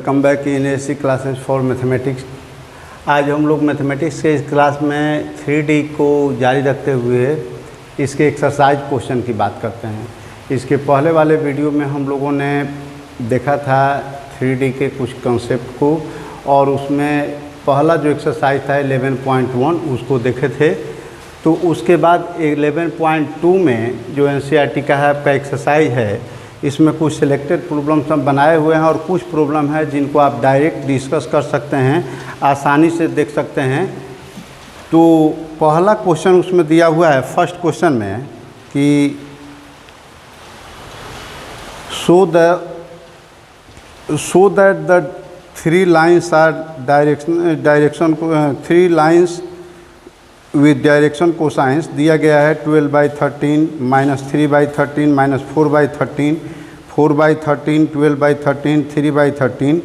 Welcome back in AC classes for mathematics. आज हम लोग मैथमेटिक्स के इस क्लास में 3D को जारी रखते हुए इसके एक्सरसाइज क्वेश्चन की बात करते हैं। इसके पहले वाले वीडियो में हम लोगों ने देखा था 3D के कुछ कॉन्सेप्ट को, और उसमें पहला जो एक्सरसाइज था 11.1 उसको देखे थे। तो उसके बाद 11.2 में जो NCERT का है आपका एक्सरसाइज है, इसमें कुछ सिलेक्टेड प्रॉब्लम्स हम बनाए हुए हैं और कुछ प्रॉब्लम है जिनको आप डायरेक्ट डिस्कस कर सकते हैं, आसानी से देख सकते हैं। तो पहला क्वेश्चन उसमें दिया हुआ है फर्स्ट क्वेश्चन में कि so that the three lines are three lines with direction cosines दिया गया है 12/13 -3/13 -4/13 4/13 12/13 3/13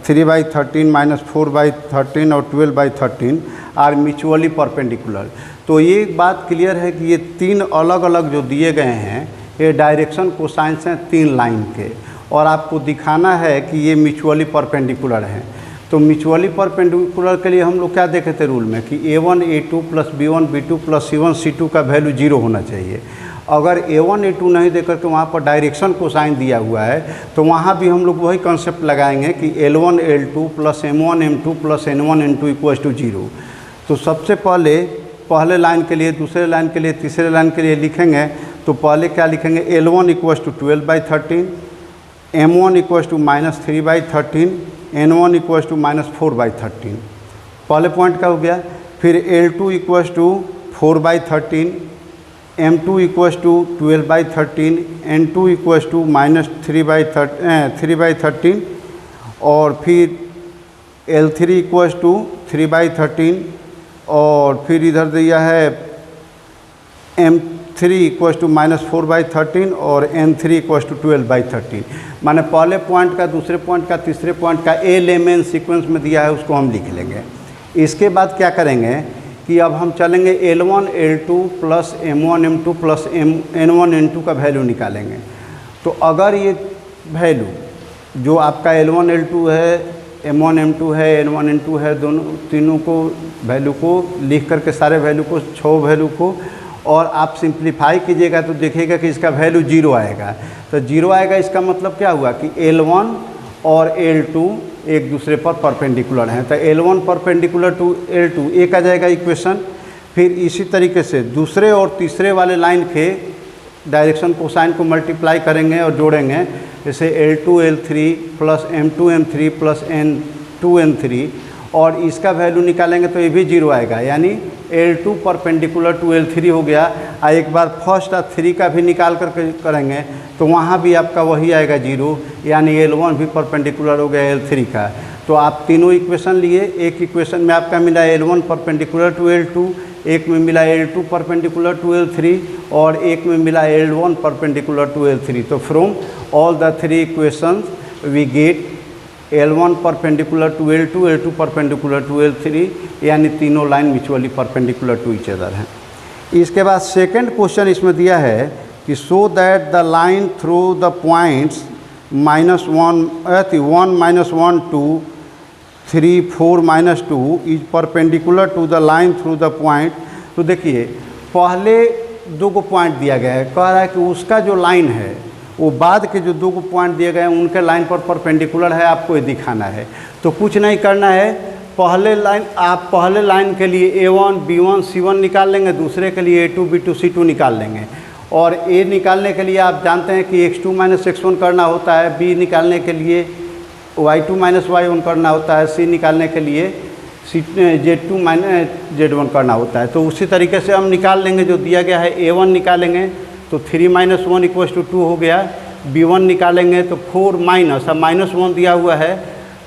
3/13 -4/13 और 12/13 आर म्यूचुअली परपेंडिकुलर। तो ये एक बात क्लियर है कि ये तीन अलग अलग जो दिए गए हैं ये डायरेक्शन कोसाइंस हैं तीन लाइन के, और आपको दिखाना है कि ये म्यूचुअली परपेंडिकुलर हैं। तो म्यूचुअली परपेंडिकुलर के लिए हम लोग क्या देखे थे रूल में कि A1 A2 plus B1 B2 plus C1 C2 का वैल्यू 0 होना चाहिए। अगर A1 A2 नहीं देकर के वहाँ पर डायरेक्शन कोसाइन दिया हुआ है तो वहाँ भी हम लोग वही कॉन्सेप्ट लगाएंगे कि L1 L2 plus M1 M2 plus N1 N2 equals to 0। तो सबसे पहले लाइन के लिए, दूसरे लाइन के लिए, तीसरे लाइन के लिए लिखेंगे। तो पहले क्या लिखेंगे, L1 equals to 12/13, M1 equals to -3/13, N1 equals to -4/13। पहले पॉइंट का हो गया। फिर L2 equals to 4/13, M2 equals to 12/13, N2 equals to -3/13, और फिर L3 इक्वल्स टू 3/13, और फिर इधर दिया है M3 इक्वल्स टू -4/13 और N3 इक्वल्स टू 12/13। माने पहले पॉइंट का, दूसरे पॉइंट का, तीसरे पॉइंट का एलिमेंट सीक्वेंस में दिया है उसको हम लिख लेंगे। इसके बाद क्या करेंगे कि अब हम चलेंगे L1 L2 plus M1 M2 plus N1 N2 का वैल्यू निकालेंगे। तो अगर ये वैल्यू जो आपका L1 L2 है, M1 M2 है, N1 N2 है, दोनों तीनों को वैल्यू को लिख करके सारे वैल्यू को 6 वैल्यू को और आप सिंप्लीफाई कीजिएगा तो देखिएगा कि इसका वैल्यू 0 आएगा। तो 0 आएगा, इसका मतलब क्या हुआ कि L1 और L2 एक दूसरे पर परपेंडिकुलर हैं। तो L1 परपेंडिकुलर टू L2 एक आ जाएगा इक्वेशन। फिर इसी तरीके से दूसरे और तीसरे वाले लाइन के डायरेक्शन कोसाइन को मल्टीप्लाई करेंगे और जोड़ेंगे। जैसे L2 L3 plus M2 M3 plus N2 N3, और इसका वैल्यू निकालेंगे तो ये भी 0 आएगा, यानी L2 परपेंडिकुलर टू L3 हो गया। एक बार फर्स्ट और 3 का भी निकाल करके करेंगे तो वहाँ भी आपका वही आएगा 0, यानी L1 भी परपेंडिकुलर हो गया L3 का। तो आप तीनों इक्वेशन लिए, एक इक्वेशन में आपका मिला L1 परपेंडिकुलर टू L2, एक में मिला L2 परपेंडिकुलर टू L3, और एक में मिला L1 परपेंडिकुलर टू L3। तो from all the 3 equations we get L1 perpendicular to L2, L2 perpendicular to L3, यानी तीनों line mutually perpendicular to each other हैं। इसके बाद सेकंड क्वेश्चन इसमें दिया है कि so that the line through the points -1 -1 2 3 4 -2 is perpendicular to the line through the point. तो देखिए पहले 2 पॉइंट दिया गया है, कह रहा है कि उसका जो लाइन है वो बाद के जो 2 पॉइंट दिए गए हैं उनके लाइन पर परपेंडिकुलर है, आपको ये दिखाना है। तो कुछ नहीं करना है, आप पहले लाइन के लिए A1 B1 C1 निकाल लेंगे, दूसरे के लिए A2 B2 C2 निकाल लेंगे। और A निकालने के लिए आप जानते हैं कि x2 - x1 करना होता है, B निकालने के लिए y2 - y1 करना होता है, C निकालने के लिए z2 - z1 करना होता है। तो उसी तरीके से हम निकाल लेंगे। जो दिया गया है A1 निकालेंगे तो 3 - 1 इक्वल्स टू 2 हो गया। B1 निकालेंगे तो 4 माइनस, अब -1 दिया हुआ है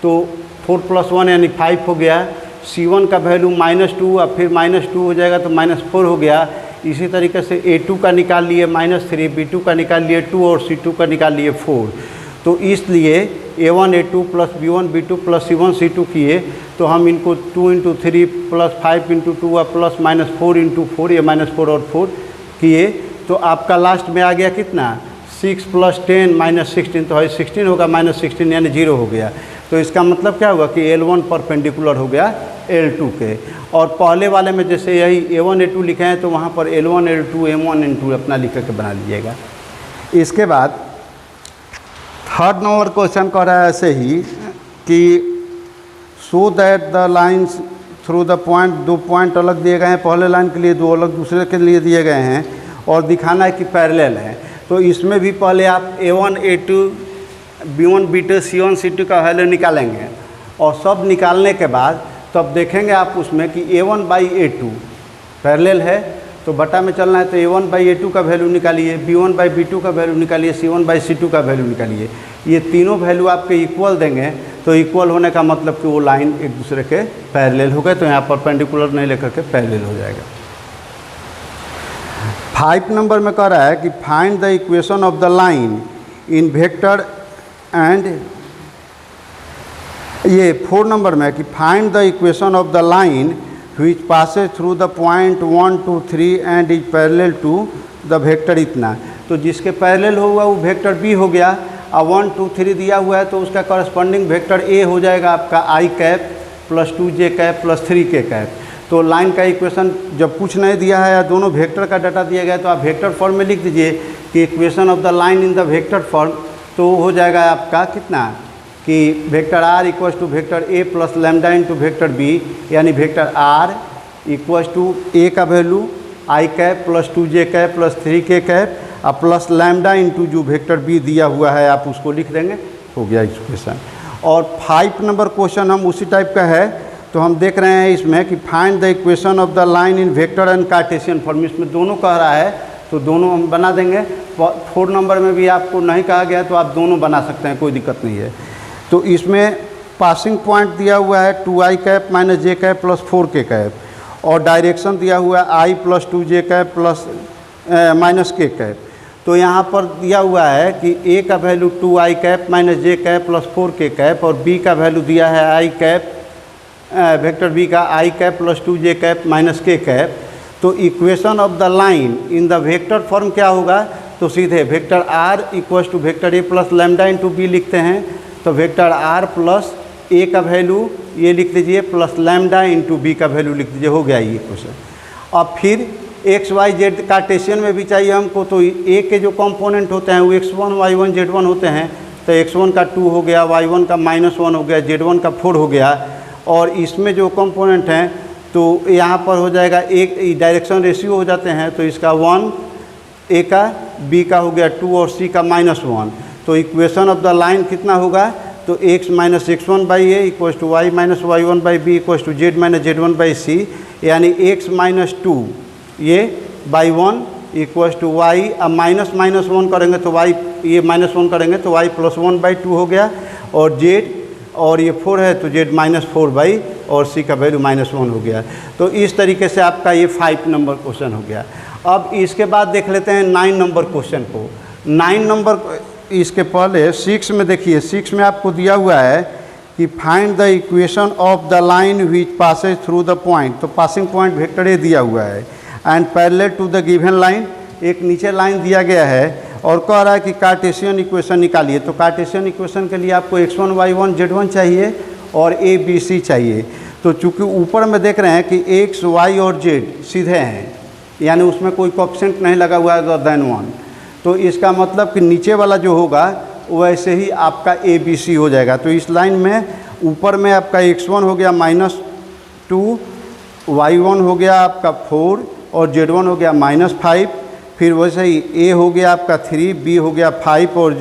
तो 4 + 1 यानी 5 हो गया। C1 का वैल्यू -2, अब फिर -2 हो जाएगा तो -4 हो गया। इसी तरीके से A2 का निकाल लिए -3, B2 का निकाल लिए 2 और C2 का निकाल लिए 4। तो इसलिए A1 A2 plus B1 B2 plus C1 C2 किए तो हम इनको 2 × 3 प्लस 5 × 2 और प्लस -4 × 4, ये -4 और 4 किए तो आपका लास्ट में आ गया कितना 6 + 10 -16, तो है 16 होगा, -16 यानी 0 हो गया। तो इसका मतलब क्या हुआ कि L1 परपेंडिकुलर हो गया L2 के। और पहले वाले में जैसे यही A1 A2 लिखे हैं तो वहाँ पर L1 L2 M1 M2 अपना लिख के बना लीजिएगा। इसके बाद थर्ड नंबर क्वेश्चन कह रहा है ऐसे ही कि show that the lines through the point, दो पॉइंट अलग दिए गए हैं, पहले लाइन के लिए दो अलग दूसरे के लिए दिए गए हैं और दिखाना है कि पैरेलल है। तो इसमें भी पहले आप A1 A2 B1 B2 C1 C2 का वैल्यू निकालेंगे और सब निकालने के बाद तब देखेंगे आप उसमें कि A1 बाई A2 पैरेलल है तो बटा में चलना है तो A1 बाई A2 का वैल्यू निकालिए, B1 बाई B2 का वैल्यू निकालिए, C1 बाई C2 का वैल्यू निकालिए। ये तीनों वैल्यू आपके इक्वल देंगे तो इक्वल होने का मतलब कि वो लाइन एक दूसरे के पैरेलल हो गए, तो यहाँ परपेंडिकुलर नहीं लेकर के पैरेलल हो जाएगा। 5 नंबर में कह रहा है कि find the equation of the line in vector and, ये 4 नंबर में कि find the equation of the line which passes through the point 1 2 3 and is parallel to the vector इतना। तो जिसके पैरेलल होगा वो वेक्टर बी हो गया और 1 2 3 दिया हुआ है तो उसका करस्पॉन्डिंग वेक्टर ए हो जाएगा आपका i cap plus 2j cap plus 3k cap. तो लाइन का इक्वेशन जब कुछ नहीं दिया है या दोनों वेक्टर का डाटा दिया गया तो आप वेक्टर फॉर्म में लिख दीजिए कि equation of the line in the vector form, तो हो जाएगा आपका कितना कि vector r equals to vector a plus lambda into vector b, यानी vector r equals to a का value i cap plus 2j cap plus 3k cap और plus lambda into जो वेक्टर बी दिया हुआ है आप उसको लिख देंगे, हो गया इक्वेशन। और 5 नंबर क्वेश्चन हम उसी टाइप का है, तो हम देख रहे हैं इसमें कि find the equation of the line in vector and Cartesian form. इसमें दोनों कह रहा है तो दोनों हम बना देंगे। 4 नंबर में भी आपको नहीं कहा गया तो आप दोनों बना सकते हैं, कोई दिक्कत नहीं है। तो इसमें पासिंग पॉइंट दिया हुआ है 2i cap minus j cap plus 4k cap और डायरेक्शन दिया हुआ है i plus 2j cap plus minus k cap. तो यहाँ पर दिया हुआ है कि a का value 2i cap minus j cap plus 4k cap और b का वैल्यू दिया है i कैप वेक्टर b का i cap plus 2j cap minus k cap. तो equation of the line in the vector form क्या होगा, तो सीधे vector r equals to vector a plus lambda into b लिखते हैं। तो वेक्टर r प्लस a का वैल्यू ये लिख दीजिए प्लस लैम्डा इंटू बी का वैल्यू लिख दीजिए, हो गया ये क्वेश्चन। अब फिर x y z कार्टेशियन में भी चाहिए हमको, तो a के जो कंपोनेंट होते हैं वो x1 y1 z1 होते हैं। तो x1 का 2 हो गया, y1 का -1 हो गया, z1 का 4 हो गया। और इसमें जो कंपोनेंट हैं तो यहाँ पर हो जाएगा एक डायरेक्शन रेशियो हो जाते हैं, तो इसका 1 a का, b का हो गया 2 और c का -1। तो इक्वेशन ऑफ द लाइन कितना होगा, तो x minus x1 by a equals to y minus y1 by b equals to z minus z1 by c, यानी x माइनस 2 ये बाई 1 इक्वल्स टू y, अब माइनस माइनस 1 करेंगे तो y, ये -1 करेंगे तो y प्लस 1 बाई 2 हो गया और z, और ये 4 है तो z माइनस 4 बाई और c का वैल्यू -1 हो गया। तो इस तरीके से आपका ये 5 नंबर क्वेश्चन हो गया। अब इसके बाद देख लेते हैं 9 नंबर क्वेश्चन को। 9 नंबर इसके पहले 6 में देखिए, 6 में आपको दिया हुआ है कि find the equation of the line which passes through the point. तो पासिंग पॉइंट वेक्टर ए दिया हुआ है and parallel to the given line, एक नीचे लाइन दिया गया है और कह रहा है कि कार्टेशियन इक्वेशन निकालिए। तो कार्टेशियन इक्वेशन के लिए आपको x1 y1 z1 चाहिए और a b c चाहिए। तो चूँकि ऊपर में देख रहे हैं कि x y और z सीधे हैं, यानी उसमें कोई कोएफिशिएंट नहीं लगा हुआ है देन 1, तो इसका मतलब कि नीचे वाला जो होगा वैसे ही आपका ए बी सी हो जाएगा। तो इस लाइन में ऊपर में आपका x1 हो गया -2, y1 हो गया आपका 4 और z1 हो गया -5, फिर वैसे ही a हो गया आपका 3, b हो गया 5 और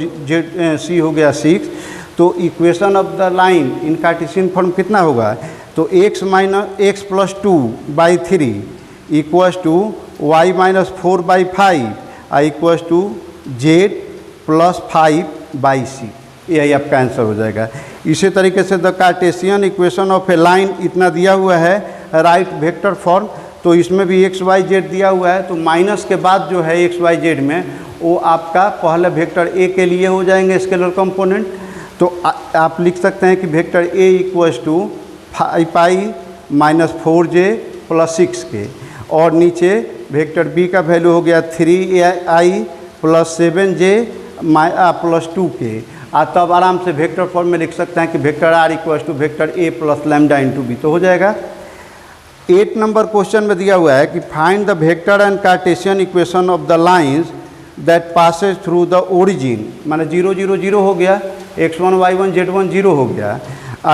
c हो गया 6। तो equation of the line in Cartesian form कितना होगा, तो x plus 2 by 3 equals to y minus 4 by 5 equals to z plus 5 by c, यही आपका आंसर हो जाएगा। इसी तरीके से the Cartesian equation of a line इतना दिया हुआ है राइट वेक्टर फॉर्म, तो इसमें भी x y z दिया हुआ है। तो माइनस के बाद जो है x y z में वो आपका पहले वेक्टर a के लिए हो जाएंगे स्केलर कंपोनेंट। तो आप लिख सकते हैं कि vector a equals to 5i minus 4j plus 6k और नीचे वेक्टर b का वैल्यू हो गया 3i plus 7j plus 2k तब आराम से वेक्टर फॉर्म में लिख सकते हैं कि vector r equal to vector a plus lambda into b, तो हो जाएगा। 8 नंबर क्वेश्चन में दिया हुआ है कि find the vector and Cartesian equation of the lines that Passage through the origin, माने 0 0 0 हो गया, x1 y1 z1 0 हो गया।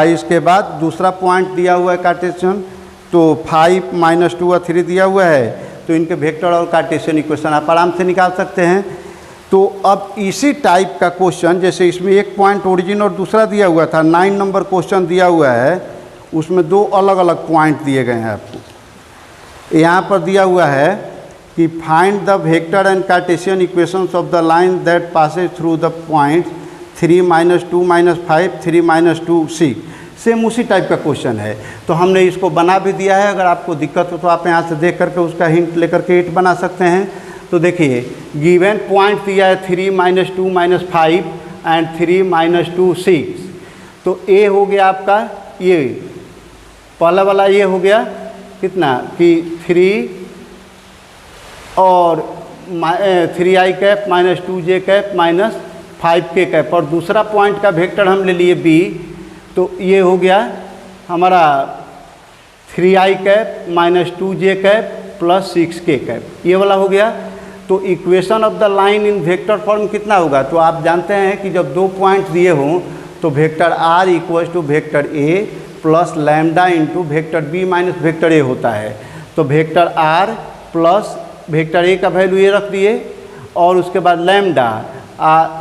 इसके बाद दूसरा पॉइंट दिया हुआ है कार्टेशियन, तो 5 -2 और 3 दिया हुआ है, तो इनके वेक्टर और कार्टेशियन इक्वेशन आप आराम से निकाल सकते हैं। तो अब इसी टाइप का क्वेश्चन, जैसे इसमें एक पॉइंट ओरिजिन और दूसरा दिया हुआ था, 9 नंबर क्वेश्चन दिया हुआ है, उसमें 2 अलग अलग पॉइंट दिए गए हैं आपको। यहाँ पर दिया हुआ है कि find the vector and Cartesian equations of the line that Passage through the point 3 -2 -5 3 -2 6। Same उसी टाइप का क्वेश्चन है, तो हमने इसको बना भी दिया है। अगर आपको दिक्कत हो तो आप यहाँ से देख करके उसका हिंट लेकर के 8 बना सकते हैं। तो देखिए गिवन पॉइंट दिया है 3 -2 -5 एंड 3 -2 6, तो ए हो गया आपका, ये पहला वाला ये हो गया कितना कि 3 और 3i cap -2j cap -5k cap, और दूसरा पॉइंट का वेक्टर हम ले लिए बी, तो ये हो गया हमारा 3i cap -2j cap plus 6k cap, ये वाला हो गया। तो equation of the line in vector form कितना होगा, तो आप जानते हैं कि जब 2 पॉइंट दिए हों तो vector r equal to vector a plus lambda into vector b minus vector a होता है। तो vector r plus vector a का वैल्यू ये रख दिए, और उसके बाद lambda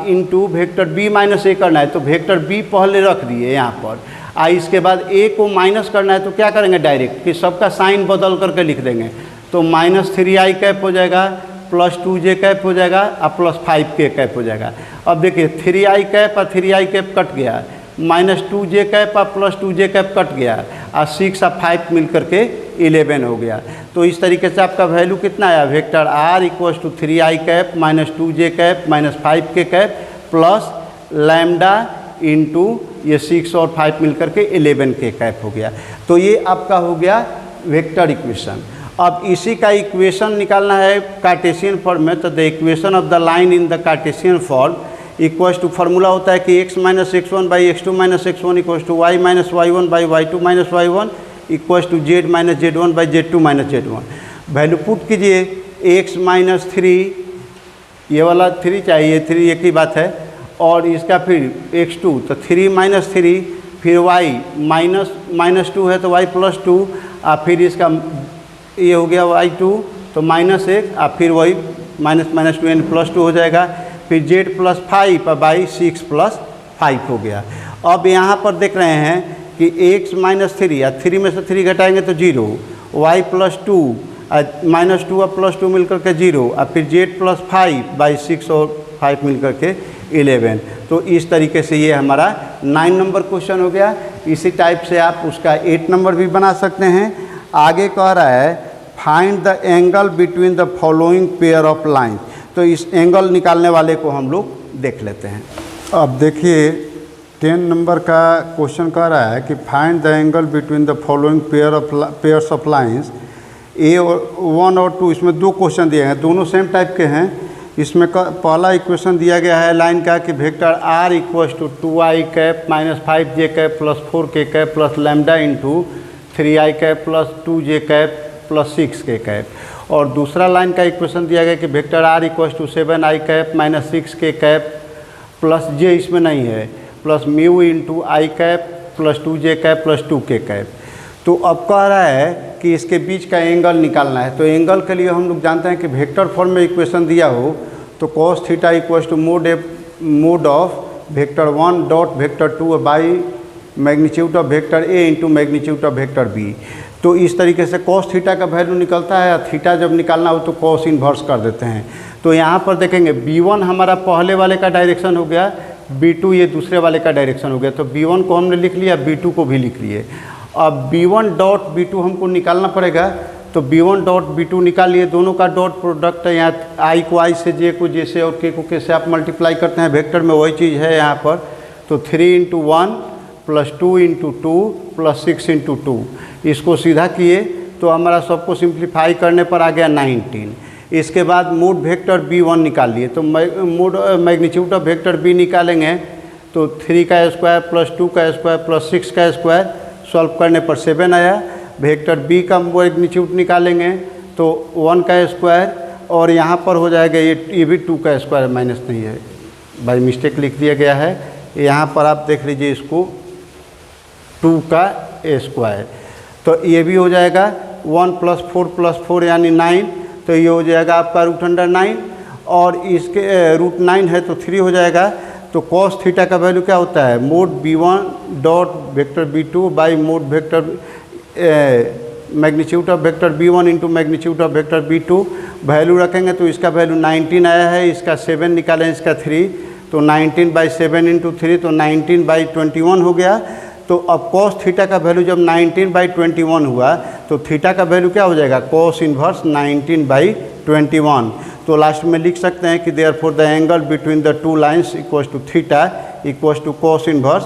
into vector b minus a करना है, तो वेक्टर बी पहले रख दिए यहाँ पर। इसके बाद ए को माइनस करना है, तो क्या करेंगे डायरेक्ट कि सबका साइन बदल करके लिख देंगे, तो -3i कैप हो जाएगा प्लस 2j कैप हो जाएगा और प्लस 5k कैप हो जाएगा। अब देखिए 3i कैप और 3i कैप कट गया, -2j कैप और प्लस 2j कैप कट गया, और 6 और 5 मिल करके 11 हो गया। तो इस तरीके से आपका वैल्यू कितना आया, vector r equal to 3i cap -2j cap -5k cap plus lambda into ये 6 और 5 मिल करके 11k कैप हो गया। तो ये आपका हो गया वेक्टर इक्वेशन। अब इसी का इक्वेशन निकालना है कार्टेशियन फॉर्म में, तो the equation of the line in the Cartesian form equals to formula होता है कि x - x1 by x2 - x1 equals to y - y1 by y2 - y1 equals to z - z1 by z2 - z1। Value put कीजिए, x - 3, ये वाला 3 चाहिए, 3 एक ही बात है, और इसका फिर x2, तो 3 - 3, फिर y -2 है तो y +2, और फिर इसका ये हो गया y2, तो -1, और फिर वही -2 यानी +2 हो जाएगा, फिर z +5 और बाई 6 + 5 हो गया। अब यहाँ पर देख रहे हैं कि x - 3 या 3 में से 3 घटाएंगे तो 0, y +2 -2 और +2 मिलकर के 0, और फिर z +5 बाई 6 और 5 मिलकर के 11। तो इस तरीके से ये हमारा 9 नंबर क्वेश्चन हो गया। इसी टाइप से आप उसका 8 नंबर भी बना सकते हैं। आगे कह रहा है find the angle between the following pair of line, तो इस एंगल निकालने वाले को हम लोग देख लेते हैं। अब देखिए 10 नंबर का क्वेश्चन कह रहा है कि find the angle between the following pairs of lines A1 और 2। इसमें 2 क्वेश्चन दिए हैं, दोनों सेम टाइप के हैं। इसमें पहला इक्वेशन दिया गया है लाइन का कि vector r equal to 2i cap -5j cap plus 4k cap plus lambda into 3i cap plus 2j cap plus 6k cap, और दूसरा लाइन का इक्वेशन दिया गया कि vector r equal to 7i cap -6k cap plus j इसमें नहीं है plus mu into i cap plus 2j cap plus 2k cap. तो अब कह रहा है कि इसके बीच का एंगल निकालना है। तो एंगल के लिए हम लोग जानते हैं कि वेक्टर फॉर्म में इक्वेशन दिया हो तो cos theta equal to mod of vector 1 dot vector 2 by magnitude of vector a into magnitude of vector b. तो इस तरीके से cos थीटा का वैल्यू निकलता है, और थीटा जब निकालना हो तो cos इन्वर्स कर देते हैं। तो यहाँ पर देखेंगे b1 हमारा पहले वाले का डायरेक्शन हो गया, b2 ये दूसरे वाले का डायरेक्शन हो गया। तो b1 को हमने लिख लिया, b2 को भी लिख लिए। अब b1 डॉट b2 हमको निकालना पड़ेगा, तो b1 डॉट b2 निकाल लिए, दोनों का डॉट प्रोडक्ट है। यहाँ i को i से, j को j से और k को k से आप मल्टीप्लाई करते हैं, वेक्टर में वही चीज़ है यहाँ पर। तो 3 × 1 प्लस 2 × 2 प्लस 6 × 2, इसको सीधा किए तो हमारा सबको सिंप्लीफाई करने पर आ गया 19। इसके बाद मोड वेक्टर b1 निकाल लिए, तो mode magnitude of vector b निकालेंगे तो 3 का स्क्वायर प्लस 2 का स्क्वायर प्लस 6 का स्क्वायर, सॉल्व करने पर 7 आया। वेक्टर बी का मैग्नीट्यूड निकालेंगे तो 1 का स्क्वायर, और यहाँ पर हो जाएगा ये भी 2 का स्क्वायर, माइनस नहीं है, बाय मिस्टेक लिख दिया गया है। यहाँ पर आप देख लीजिए इसको 2 का स्क्वायर, तो ये भी हो जाएगा 1 + 4 + 4 यानी 9, तो ये हो जाएगा आपका √9, और इसके √9 है तो 3 हो जाएगा। तो cos थीटा का वैल्यू क्या होता है, mode b1 dot vector b2 by mod vector magnitude of vector b1 into magnitude of vector b2। Value रखेंगे तो इसका वैल्यू 19 आया है, इसका 7 निकालें, इसका 3, तो 19/7 इंटू 3 तो 19/21 हो गया। तो अब cos थीटा का वैल्यू जब 19/21 हुआ तो थीटा का वैल्यू क्या हो जाएगा, cos इन्वर्स 19/21। तो लास्ट में लिख सकते हैं कि therefore the angle between the two lines equals to theta equals to cos inverse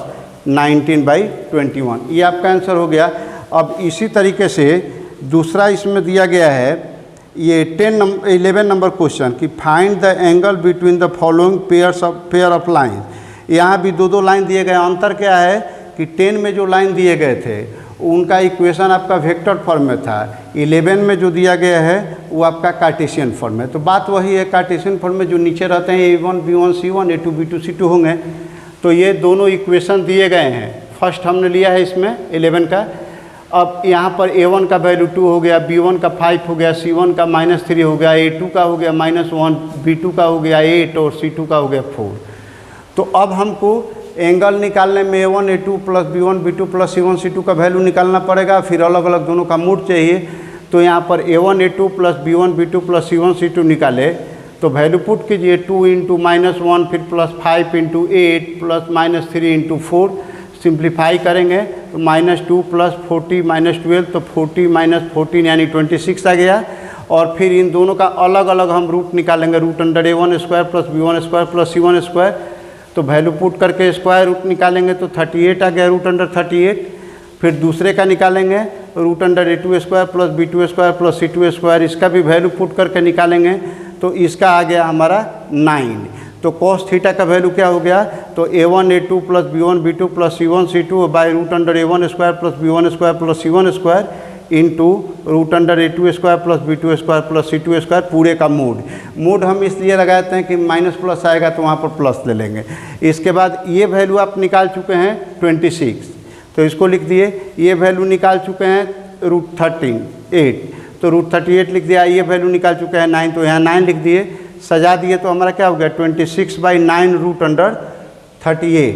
19/21। ये आपका आंसर हो गया। अब इसी तरीके से दूसरा इसमें दिया गया है, ये 11 नंबर क्वेश्चन कि find the angle between the following pair of line. यहाँ भी दो लाइन दिए गए। अंतर क्या है कि 10 में जो लाइन दिए गए थे उनका इक्वेशन आपका वेक्टर फॉर्म में था, 11 में जो दिया गया है वो आपका कार्टेशियन फॉर्म है। तो बात वही है, कार्टेशियन फॉर्म में जो नीचे रहते हैं A1 B1 C1 A2 B2 C2 होंगे। तो ये दोनों इक्वेशन दिए गए हैं। फर्स्ट हमने लिया है इसमें 11 का। अब यहाँ पर A1 का वैल्यू 2 हो गया, B1 का 5 हो गया, C1 का -3 हो गया, A2 का हो गया -1, B2 का हो गया 8 और C2 का हो गया 4। तो अब हमको एंगल निकालने में A1 A2 plus B1 B2 plus C1 C2 का वैल्यू निकालना पड़ेगा, फिर अलग अलग दोनों का मूड चाहिए। तो यहाँ पर A1 A2 plus B1 B2 plus C1 C2 निकाले तो वैल्यू पुट कीजिए 2 × -1 फिर +5 × 8 प्लस -3 × 4। सिंप्लीफाई करेंगे तो -2 + 40 -12 तो 40 - 14 यानी 26 आ गया। और फिर इन दोनों का अलग अलग हम रूट निकालेंगे, √A1² plus B1² plus C1²। तो वैल्यू पुट करके स्क्वायर रूट निकालेंगे तो 38 आ गया, √38। फिर दूसरे का निकालेंगे √A2² plus B2² plus C2²। इसका भी वैल्यू पुट करके निकालेंगे तो इसका आ गया हमारा 9। तो cos थीटा का वैल्यू क्या हो गया, तो A1 A2 plus B1 B2 plus C1 C2 by √A1² plus B1² plus C1² into √A2² plus B2² plus C2² पूरे का मूड हम इसलिए लगाते हैं कि माइनस प्लस आएगा तो वहाँ पर प्लस ले लेंगे। इसके बाद ये वैल्यू आप निकाल चुके हैं 26, तो इसको लिख दिए। ये वैल्यू निकाल चुके हैं √38, तो √38 लिख दिया। ये वैल्यू निकाल चुके हैं 9, तो यहाँ 9 लिख दिए, सजा दिए। तो हमारा क्या हो गया 26/9 √38।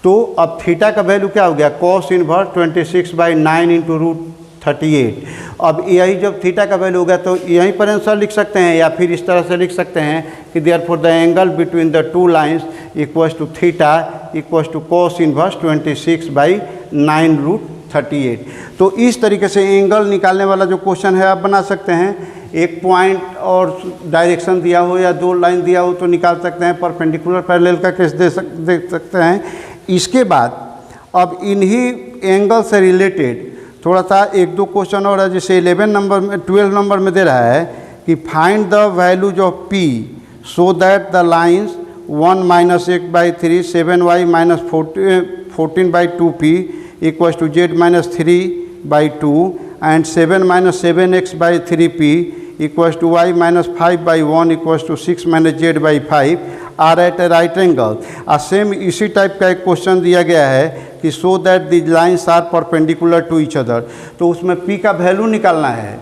तो अब थीटा का वैल्यू क्या हो गया, cos इन्वर्स 26/9 इंटू √38। अब यही जब थीटा का वैल्यू हो गया तो यहीं पर आंसर लिख सकते हैं, या फिर इस तरह से लिख सकते हैं कि therefore the angle between the two lines equals to theta equals to cos inverse 26/9 √38। तो इस तरीके से एंगल निकालने वाला जो क्वेश्चन है आप बना सकते हैं। एक पॉइंट और डायरेक्शन दिया हो या 2 लाइन दिया हो तो निकाल सकते हैं। परपेंडिकुलर पैरेलल का केस देख सकते हैं। इसके बाद अब इन्हीं एंगल से रिलेटेड थोड़ा सा 1-2 क्वेश्चन और है। जैसे 12 नंबर में दे रहा है कि find the values of P so that the lines 1 - x/3 7y - 14/2p equals to z - 3/2 and 7 - 7x/3p equals to y - 5/1 equals to 6 - z/5 are at a right angle. Same इसी type का एक question दिया गया है कि so that the lines are perpendicular to each other. तो उसमें P का वैल्यू निकालना है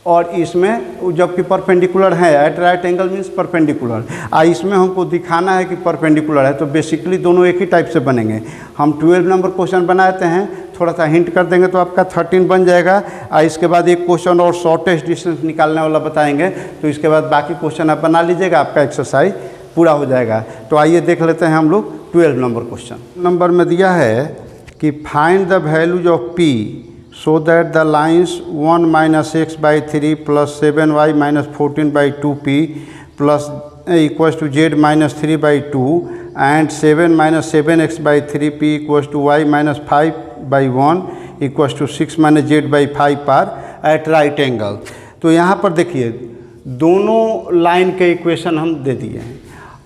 और इसमें जबकि परपेंडिकुलर है, at right angle means perpendicular. इसमें हमको दिखाना है कि परपेंडिकुलर है। तो बेसिकली दोनों एक ही टाइप से बनेंगे। हम 12 नंबर क्वेश्चन बनाते हैं, थोड़ा सा हिंट कर देंगे तो आपका 13 बन जाएगा। इसके बाद एक क्वेश्चन और शॉर्टेस्ट डिस्टेंस निकालने वाला बताएंगे, तो इसके बाद बाकी क्वेश्चन आप बना लीजिएगा, आपका एक्सरसाइज पूरा हो जाएगा। तो आइए देख लेते हैं हम लोग 12 नंबर क्वेश्चन। नंबर में दिया है कि find the values of P so that the lines 1 - x/3 plus 7y - 14/2p plus equals to z - 3/2 and 7 - 7x/3p equals to y - 5/1 equals to 6 - z/5 पर एट राइट एंगल। तो यहाँ पर देखिए दोनों लाइन के इक्वेशन हम दे दिए हैं।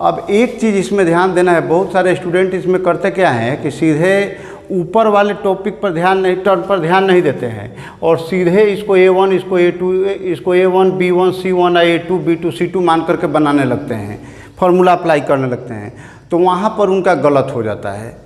अब एक चीज़ इसमें ध्यान देना है, बहुत सारे स्टूडेंट इसमें करते क्या हैं कि सीधे ऊपर वाले टॉपिक पर ध्यान नहीं, टर्म पर ध्यान नहीं देते हैं और सीधे इसको A1, इसको A2, इसको A1 B1 C1 A2 B2 C2 मान करके बनाने लगते हैं, फार्मूला अप्लाई करने लगते हैं, तो वहाँ पर उनका गलत हो जाता है।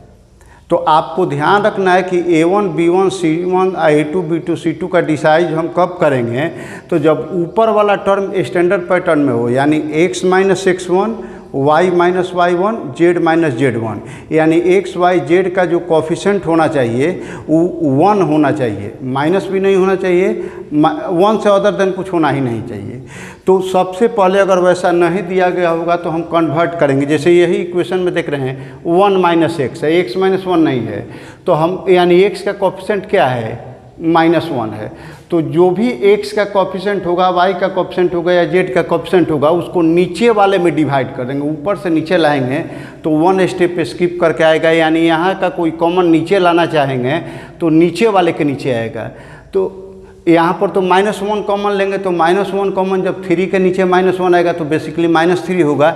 तो आपको ध्यान रखना है कि A1 B1 C1 A2 B2 C2 का डिसाइज हम कब करेंगे, तो जब ऊपर वाला टर्म स्टैंडर्ड पैटर्न में हो, यानी x minus x1 y minus y1 z minus z1, यानी x y z का जो कोफिशेंट होना चाहिए वो 1 होना चाहिए, माइनस भी नहीं होना चाहिए, 1 से अदर देन कुछ होना ही नहीं चाहिए। तो सबसे पहले अगर वैसा नहीं दिया गया होगा तो हम कन्वर्ट करेंगे। जैसे यही इक्वेशन में देख रहे हैं 1 माइनस एक्स है, x माइनस 1 नहीं है, तो हम यानी x का कोफिशेंट क्या है, -1 है। तो जो भी x का कोफिशेंट होगा, y का कोफिशेंट होगा या z का कोफिशेंट होगा, उसको नीचे वाले में डिवाइड कर देंगे, ऊपर से नीचे लाएंगे तो 1 स्टेप स्किप करके आएगा, यानी यहाँ का कोई कॉमन नीचे लाना चाहेंगे तो नीचे वाले के नीचे आएगा। तो यहाँ पर तो -1 कॉमन लेंगे, तो -1 कॉमन जब 3 के नीचे -1 आएगा तो बेसिकली -3 होगा,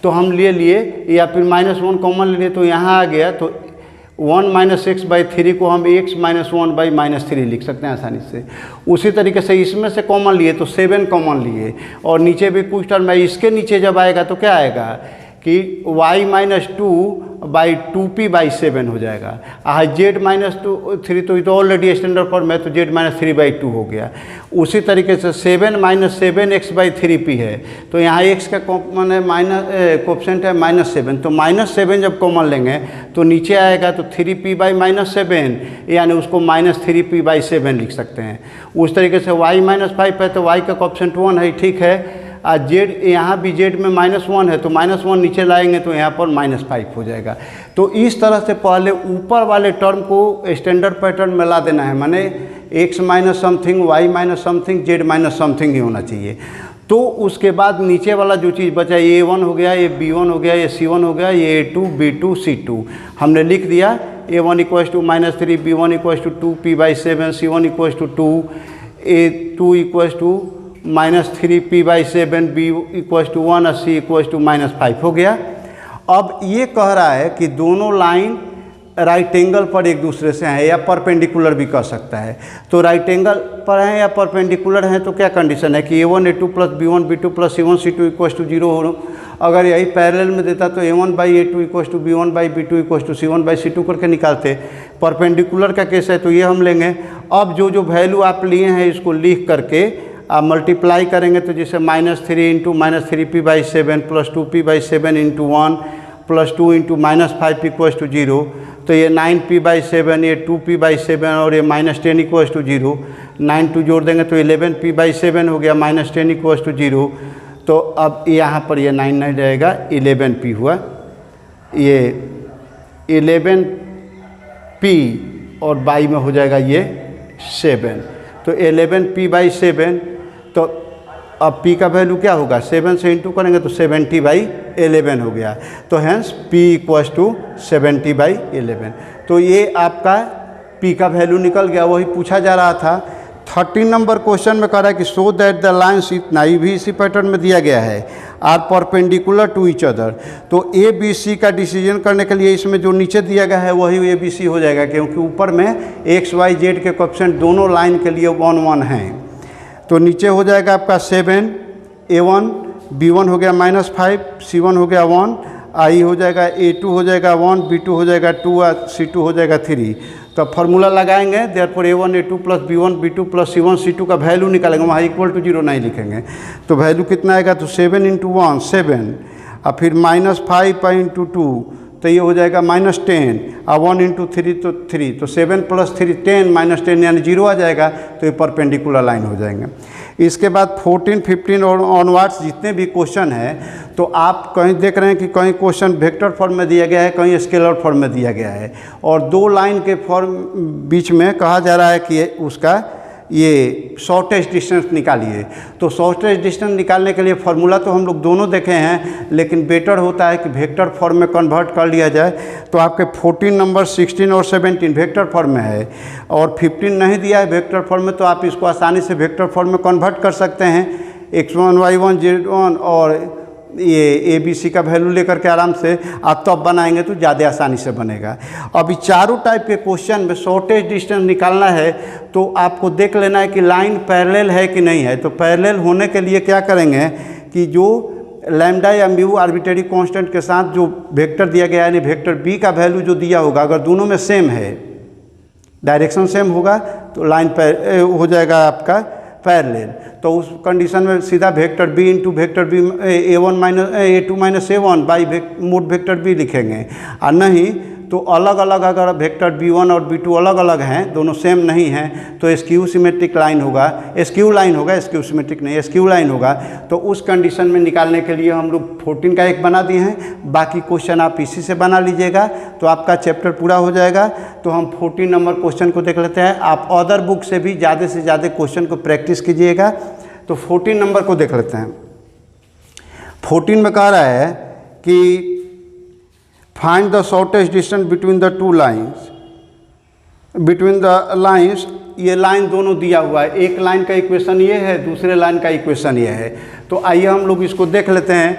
तो हम ले लिए, या फिर -1 कॉमन ले लिए तो यहाँ आ गया, तो 1 माइनस एक्स बाई 3 को हम x माइनस 1 बाई -3 लिख सकते हैं आसानी से। उसी तरीके से इसमें से कॉमन लिए तो 7 कॉमन लिए, और नीचे भी कुछ टर्म है, इसके नीचे जब आएगा तो क्या आएगा कि y minus 2 by 2p by 7 हो जाएगा। z माइनस 3 तो ये तो ऑलरेडी स्टैंडर्ड फॉर्म है, तो z माइनस 3 बाई 2 हो गया। उसी तरीके से 7 माइनस 7x बाई 3p है, तो यहाँ x का कॉमन है कोफिशिएंट है -7, तो -7 जब कॉमन लेंगे तो नीचे आएगा तो 3p बाई -7, यानी उसको -3p बाई 7 लिख सकते हैं। उस तरीके से y माइनस 5 है तो y का कोफिशिएंट 1 है, ठीक है। z यहाँ भी z में -1 है, तो -1 नीचे लाएंगे तो यहाँ पर -5 हो जाएगा। तो इस तरह से पहले ऊपर वाले टर्म को स्टैंडर्ड पैटर्न में ला देना है, माने x minus something, y minus something, z minus something ही होना चाहिए। तो उसके बाद नीचे वाला जो चीज़ बचा, ये A1 हो गया, ये B1 हो गया, ये C1 हो गया, ये A2 B2 C2 हमने लिख दिया। A1 equals to -3, B1 equals to 2p by 7, C1 equals to 2, A2 equals to -3p by 7, b equals to 1 और c इक्वल्स टू -5 हो गया। अब ये कह रहा है कि दोनों लाइन राइट एंगल पर एक दूसरे से हैं, या परपेंडिकुलर भी कह सकता है। तो राइट एंगल पर हैं या परपेंडिकुलर हैं, तो क्या कंडीशन है कि A1 A2 plus B1 B2 plus C1 C2 equals to 0 हो। अगर यही पैरेलल में देता तो A1 by A2 equals to B1 by B2 equals to C1 by C2 करके निकालते। परपेंडिकुलर का केस है तो ये हम लेंगे। अब जो वैल्यू आप लिए हैं इसको लिख करके आप मल्टीप्लाई करेंगे, तो जैसे -3 into -3p by 7 plus 2p by 7 into 1 plus 2 into -5 equals to 0, तो ये 9p बाई 7, ये 2p बाई 7 और ये -10 इक्वल्स टू 0, 9 2 जोड़ देंगे तो 11p बाई 7 हो गया, -10 इक्वल्स टू 0। तो अब यहाँ पर ये 9 नहीं रहेगा, 11p हुआ, ये 11p और बाई में हो जाएगा ये 7, तो 11p बाई 7, तो अब p का वैल्यू क्या होगा, 7 से इंटू करेंगे तो 70 बाई 11 हो गया। तो hence p equals to 70 by 11। तो ये आपका p का वैल्यू निकल गया, वही पूछा जा रहा था। 13 नंबर क्वेश्चन में कह रहा है कि सो दैट द लाइन्स, इतना ही भी इसी पैटर्न में दिया गया है, are perpendicular to each other. तो ए बी सी का डिसीजन करने के लिए इसमें जो नीचे दिया गया है वही ए बी सी हो जाएगा, क्योंकि ऊपर में एक्स वाई जेड के कोएफिशिएंट दोनों लाइन के लिए 1 1 हैं। तो नीचे हो जाएगा आपका 7 A1, B1 हो गया -5, C1 हो गया 1, I हो जाएगा A2 हो जाएगा 1, B2 हो जाएगा 2 और C2 हो जाएगा 3। तो फार्मूला लगाएंगे, therefore A1 A2 plus B1 B2 plus C1 C2 का वैल्यू निकालेंगे, वहाँ इक्वल टू 0 नहीं लिखेंगे। तो वैल्यू कितना आएगा, तो 7 इंटू 1 7, और फिर -5 इंटू 2 तो ये हो जाएगा -10, और 1 इंटू 3 तो 3, तो 7 प्लस 3 10 -10 यानी 0 आ जाएगा, तो ये परपेंडिकुलर लाइन हो जाएंगे। इसके बाद 14 15 और ऑनवर्ड्स जितने भी क्वेश्चन है, तो आप कहीं देख रहे हैं कि कहीं क्वेश्चन वेक्टर फॉर्म में दिया गया है, कहीं स्केलर फॉर्म में दिया गया है, और दो लाइन के फॉर्म बीच में कहा जा रहा है कि उसका ये शॉर्टेस्ट डिस्टेंस निकालिए। तो शॉर्टेस्ट डिस्टेंस निकालने के लिए फार्मूला तो हम लोग दोनों देखे हैं, लेकिन बेटर होता है कि वेक्टर फॉर्म में कन्वर्ट कर लिया जाए। तो आपके 14 नंबर 16 और 17 वेक्टर फॉर्म में है, और 15 नहीं दिया है वेक्टर फॉर्म में, तो आप इसको आसानी से वेक्टर फॉर्म में कन्वर्ट कर सकते हैं। x1 y1 z1 और ये ABC का वैल्यू लेकर के आराम से आप तब बनाएंगे तो ज़्यादा आसानी से बनेगा। अभी चारों टाइप के क्वेश्चन में शॉर्टेज डिस्टेंस निकालना है तो आपको देख लेना है कि लाइन पैरेलल है कि नहीं है। तो पैरेलल होने के लिए क्या करेंगे कि जो लैम्डा या म्यू आर्बिट्रेरी कांस्टेंट के साथ जो वेक्टर दिया गया है, यानी वेक्टर बी का वैल्यू जो दिया होगा, अगर दोनों में सेम है, डायरेक्शन सेम होगा तो लाइन हो जाएगा आपका पैरेलल। तो उस कंडीशन में सीधा vector B into vector B A2 minus A1 by mod vector B लिखेंगे। और नहीं तो अलग अलग अगर वेक्टर B1 और B2 अलग अलग हैं, दोनों सेम नहीं हैं, तो स्क्यू सिमेट्रिक लाइन होगा, स्क्यू सिमेट्रिक नहीं, स्क्यू लाइन होगा। तो उस कंडीशन में निकालने के लिए हम लोग 14 का एक बना दिए हैं। बाकी क्वेश्चन आप इसी से बना लीजिएगा तो आपका चैप्टर पूरा हो जाएगा। तो हम 14 नंबर क्वेश्चन को देख लेते हैं। आप अदर बुक से भी ज़्यादा क्वेश्चन को प्रैक्टिस कीजिएगा। तो 14 नंबर को देख लेते हैं। 14 में कह रहा है कि find the shortest distance between the two lines, between the lines. ये लाइन दोनों दिया हुआ है, एक लाइन का इक्वेशन ये है, दूसरे लाइन का इक्वेशन ये है। तो आइए हम लोग इसको देख लेते हैं।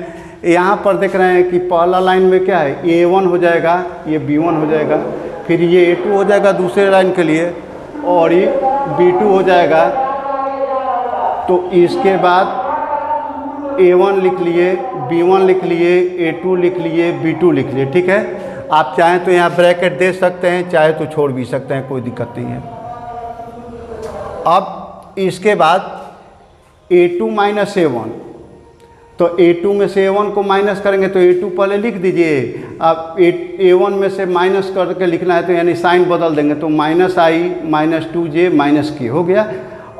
यहाँ पर देख रहे हैं कि पहला लाइन में क्या है, ये A1 हो जाएगा, ये B1 हो जाएगा, फिर ये A2 हो जाएगा दूसरे लाइन के लिए, और ये B2 हो जाएगा। तो इसके बाद A1 लिख लिए, B1 लिख लिए, A2 लिख लिए, B2 लिख लिए। ठीक है, आप चाहें तो यहाँ ब्रैकेट दे सकते हैं, चाहे तो छोड़ भी सकते हैं, कोई दिक्कत नहीं है। अब इसके बाद A2 माइनस A1, तो A2 में से A1 को माइनस करेंगे तो A2 पहले लिख दीजिए। अब A1 में से माइनस करके लिखना है तो यानी साइन बदल देंगे, तो माइनस आई माइनस 2j माइनस k हो गया।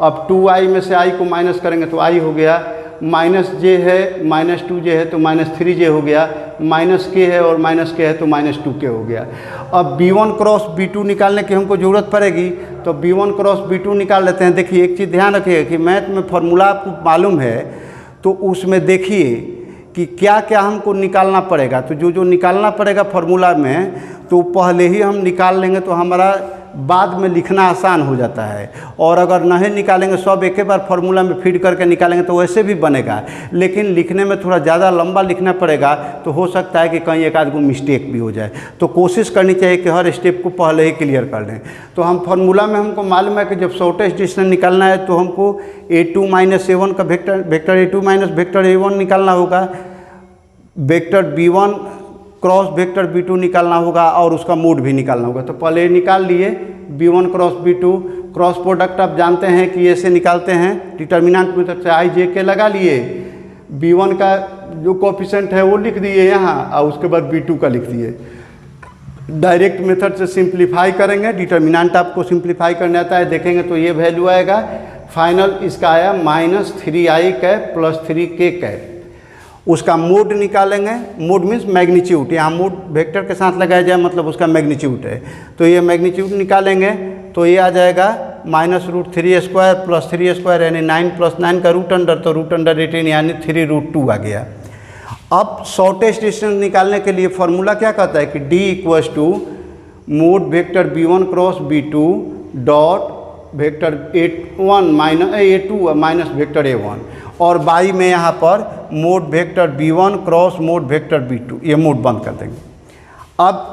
अब 2i में से i को माइनस करेंगे तो i हो गया, माइनस j है माइनस 2j है तो माइनस 3j हो गया, माइनस k है और माइनस k है तो माइनस 2k हो गया। अब B1 क्रॉस B2 निकालने की हमको ज़रूरत पड़ेगी, तो B1 क्रॉस B2 निकाल लेते हैं। देखिए एक चीज़ ध्यान रखिए कि मैथ में फॉर्मूला आपको मालूम है तो उसमें देखिए कि क्या क्या हमको निकालना पड़ेगा। तो जो जो निकालना पड़ेगा फॉर्मूला में तो पहले ही हम निकाल लेंगे तो हमारा बाद में लिखना आसान हो जाता है। और अगर नहीं निकालेंगे, सब एक ही बार फार्मूला में फीड करके निकालेंगे तो वैसे भी बनेगा, लेकिन लिखने में थोड़ा ज़्यादा लंबा लिखना पड़ेगा, तो हो सकता है कि कहीं एक आध गो मिस्टेक भी हो जाए। तो कोशिश करनी चाहिए कि हर स्टेप को पहले ही क्लियर कर लें। तो हम फार्मूला में हमको मालूम है कि जब शॉर्टेस्ट डिस्टेंस निकालना है तो हमको A2 माइनस A1 का vector A2 minus vector A1 निकालना होगा, vector B1 cross vector B2 निकालना होगा और उसका मोड भी निकालना होगा। तो पहले निकाल लिए B1 cross B2, cross product आप जानते हैं कि ऐसे निकालते हैं, डिटर्मिनेंट मेथड से i j k लगा लिए, B1 का जो कोफिशिएंट है वो लिख दिए यहाँ और उसके बाद B2 का लिख दिए। डायरेक्ट मेथड से सिंप्लीफाई करेंगे, डिटर्मिनेंट आपको सिंप्लीफाई करने आता है, देखेंगे तो ये वैल्यू आएगा। फाइनल इसका आया minus 3i cap plus 3k cap. उसका मोड निकालेंगे, मोड मीन्स मैग्नीट्यूड, यहाँ मोड वेक्टर के साथ लगाया जाए मतलब उसका मैग्नीट्यूड है। तो ये मैग्नीट्यूड निकालेंगे तो ये आ जाएगा -√3² प्लस 3² यानी 9 प्लस 9 का रूट अंडर, तो रूट अंडर 18 यानी 3√2 आ गया। अब शॉर्टेस्ट डिस्टेंस निकालने के लिए फॉर्मूला क्या कहता है कि D = mod vector B1 cross B2 dot vector A1 minus A2 minus vector A1, और बाई में यहाँ पर mod vector B1 cross mod vector B2, ये मोड बंद कर देंगे। अब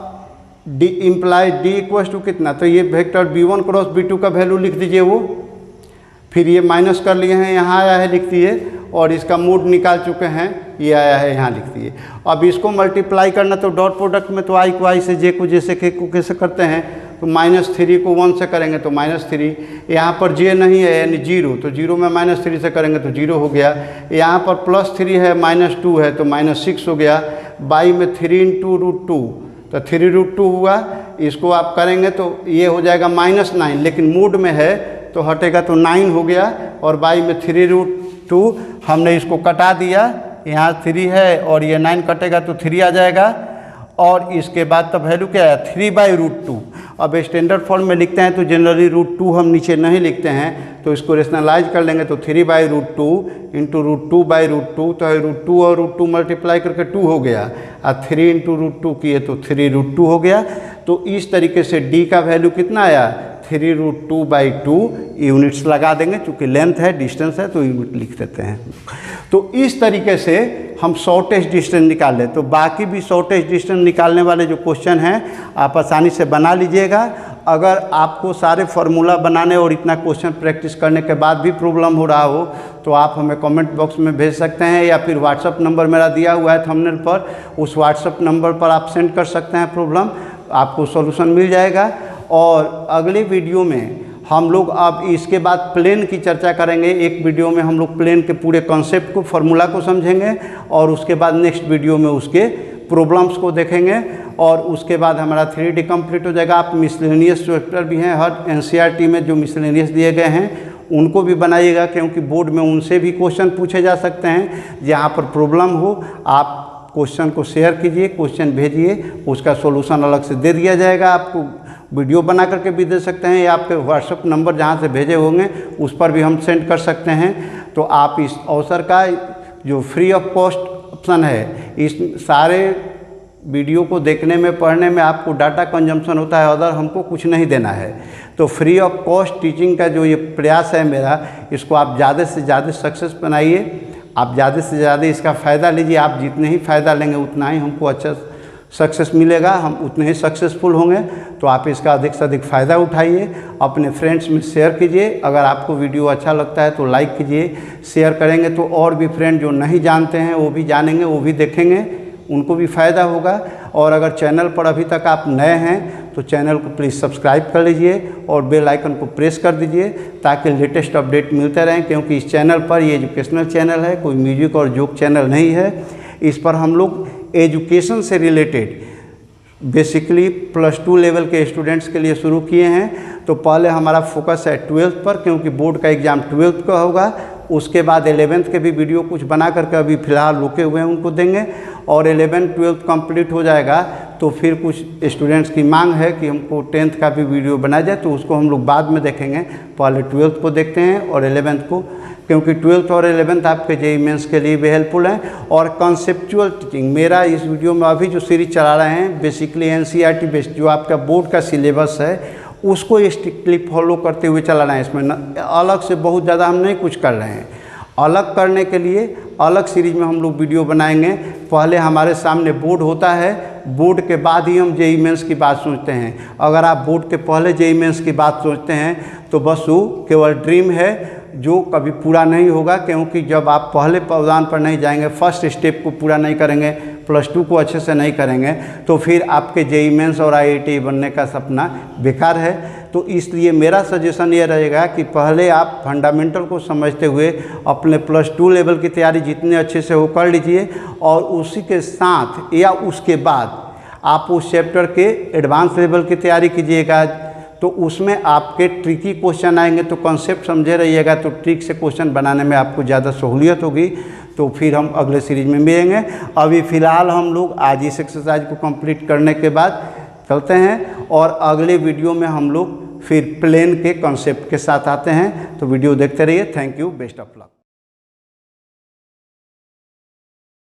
D इम्प्लाई D = कितना, तो ये वेक्टर B1 क्रॉस B2 का वैल्यू लिख दीजिए वो, फिर ये माइनस कर लिए हैं, यहाँ आया है लिख दिए, और इसका मोड निकाल चुके हैं, ये आया है यहाँ लिख दिए। अब इसको मल्टीप्लाई करना तो डॉट प्रोडक्ट में तो i को i से j को j से k को कैसे करते हैं, तो -3 को 1 से करेंगे तो -3, यहाँ पर j नहीं है यानी 0, तो 0 में -3 से करेंगे तो 0 हो गया। यहाँ पर +3 है -2 है तो -6 हो गया। बाई में 3 × √2 तो 3√2 हुआ। इसको आप करेंगे तो ये हो जाएगा -9, लेकिन मोड में है तो हटेगा तो 9 हो गया, और बाई में 3√2 हमने इसको कटा दिया, यहाँ 3 है और ये 9 कटेगा तो 3 आ जाएगा। और इसके बाद तो वैल्यू क्या है 3/√2। अब स्टैंडर्ड फॉर्म में लिखते हैं तो जनरली √2 हम नीचे नहीं लिखते हैं, तो इसको रेशनलाइज कर लेंगे तो 3/√2 इंटू √2/√2, तो √2 और √2 मल्टीप्लाई करके 2 हो गया, और 3 इंटू √2 किए तो 3√2 हो गया। तो इस तरीके से D का वैल्यू कितना आया 3√2/2 यूनिट्स लगा देंगे, चूँकि लेंथ है, डिस्टेंस है तो यूनिट लिख देते हैं। तो इस तरीके से हम शॉर्टेस्ट डिस्टेंस निकाल लें। तो बाकी भी शॉर्टेस्ट डिस्टेंस निकालने वाले जो क्वेश्चन हैं आप आसानी से बना लीजिएगा। अगर आपको सारे फार्मूला बनाने और इतना क्वेश्चन प्रैक्टिस करने के बाद भी प्रॉब्लम हो रहा हो तो आप हमें कमेंट बॉक्स में भेज सकते हैं, या फिर व्हाट्सअप नंबर मेरा दिया हुआ है थंबनेल पर, उस व्हाट्सअप नंबर पर आप सेंड कर सकते हैं प्रॉब्लम, आपको सॉल्यूशन मिल जाएगा। और अगली वीडियो में हम लोग अब इसके बाद प्लेन की चर्चा करेंगे। एक वीडियो में हम लोग प्लेन के पूरे कॉन्सेप्ट को, फार्मूला को समझेंगे, और उसके बाद नेक्स्ट वीडियो में उसके प्रॉब्लम्स को देखेंगे, और उसके बाद हमारा 3D कंप्लीट हो जाएगा। आप मिसलेनियस चैप्टर भी हैं, हर NCERT में जो मिसलेनियस दिए गए हैं उनको भी बनाइएगा, क्योंकि बोर्ड में उनसे भी क्वेश्चन पूछे जा सकते हैं। जहाँ पर प्रॉब्लम हो आप क्वेश्चन को शेयर कीजिए, क्वेश्चन भेजिए, उसका सॉल्यूशन अलग से दे दिया जाएगा। आपको वीडियो बना करके भी दे सकते हैं, या आपके व्हाट्सएप नंबर जहाँ से भेजे होंगे उस पर भी हम सेंड कर सकते हैं। तो आप इस अवसर का जो फ्री ऑफ कॉस्ट ऑप्शन है, इस सारे वीडियो को देखने में, पढ़ने में आपको डाटा कंजम्पशन होता है, अदर हमको कुछ नहीं देना है। तो फ्री ऑफ कॉस्ट टीचिंग का जो ये प्रयास है मेरा, इसको आप ज़्यादा से ज़्यादा सक्सेस बनाइए, आप ज़्यादा से ज़्यादा इसका फ़ायदा लीजिए। आप जितने ही फ़ायदा लेंगे उतना ही हमको अच्छा सक्सेस मिलेगा, हम उतने ही सक्सेसफुल होंगे। तो आप इसका अधिक से अधिक फ़ायदा उठाइए, अपने फ्रेंड्स में शेयर कीजिए। अगर आपको वीडियो अच्छा लगता है तो लाइक कीजिए, शेयर करेंगे तो और भी फ्रेंड जो नहीं जानते हैं वो भी जानेंगे, वो भी देखेंगे, उनको भी फ़ायदा होगा। और अगर चैनल पर अभी तक आप नए हैं तो चैनल को प्लीज़ सब्सक्राइब कर लीजिए और बेल आइकन को प्रेस कर दीजिए, ताकि लेटेस्ट अपडेट मिलते रहें। क्योंकि इस चैनल पर, ये एजुकेशनल चैनल है, कोई म्यूजिक और जोक चैनल नहीं है। इस पर हम लोग एजुकेशन से रिलेटेड बेसिकली +2 लेवल के स्टूडेंट्स के लिए शुरू किए हैं। तो पहले हमारा फोकस है 12th पर, क्योंकि बोर्ड का एग्ज़ाम 12th का होगा। उसके बाद 11th के भी वीडियो कुछ बना करके अभी फ़िलहाल रुके हुए हैं उनको देंगे, और 11th 12th कंप्लीट हो जाएगा तो फिर कुछ स्टूडेंट्स की मांग है कि हमको 10th का भी वीडियो बनाया जाए, तो उसको हम लोग बाद में देखेंगे। पहले 12th को देखते हैं और 11th को, क्योंकि 12th और 11th आपके JEE मेंस के लिए भी हेल्पफुल हैं। और कॉन्सेप्चुअल टीचिंग मेरा इस वीडियो में अभी जो सीरीज चला रहे हैं, बेसिकली NCERT बेस्ड जो आपका बोर्ड का सिलेबस है उसको स्ट्रिक्टली फॉलो करते हुए चला रहे हैं। इसमें अलग से बहुत ज़्यादा हम नहीं कुछ कर रहे हैं। अलग करने के लिए अलग सीरीज में हम लोग वीडियो बनाएंगे। पहले हमारे सामने बोर्ड होता है, बोर्ड के बाद ही हम JEE मेंस की बात सोचते हैं। अगर आप बोर्ड के पहले JEE मेंस की बात सोचते हैं तो बस वो केवल ड्रीम है जो कभी पूरा नहीं होगा, क्योंकि जब आप पहले पावदान पर नहीं जाएंगे, फर्स्ट स्टेप को पूरा नहीं करेंगे, +2 को अच्छे से नहीं करेंगे, तो फिर आपके JEE मेंस और IIT बनने का सपना बेकार है। तो इसलिए मेरा सजेशन ये रहेगा कि पहले आप फंडामेंटल को समझते हुए अपने +2 लेवल की तैयारी जितने अच्छे से हो कर लीजिए, और उसी के साथ या उसके बाद आप उस चैप्टर के एडवांस लेवल की तैयारी कीजिएगा। तो उसमें आपके ट्रिकी क्वेश्चन आएंगे, तो कॉन्सेप्ट समझे रहिएगा, तो ट्रिक से क्वेश्चन बनाने में आपको ज़्यादा सहूलियत होगी। तो फिर हम अगले सीरीज में मिलेंगे। अभी फ़िलहाल हम लोग आज इस एक्सरसाइज को कंप्लीट करने के बाद चलते हैं, और अगले वीडियो में हम लोग फिर प्लेन के कॉन्सेप्ट के साथ आते हैं। तो वीडियो देखते रहिए। Thank you, best of luck.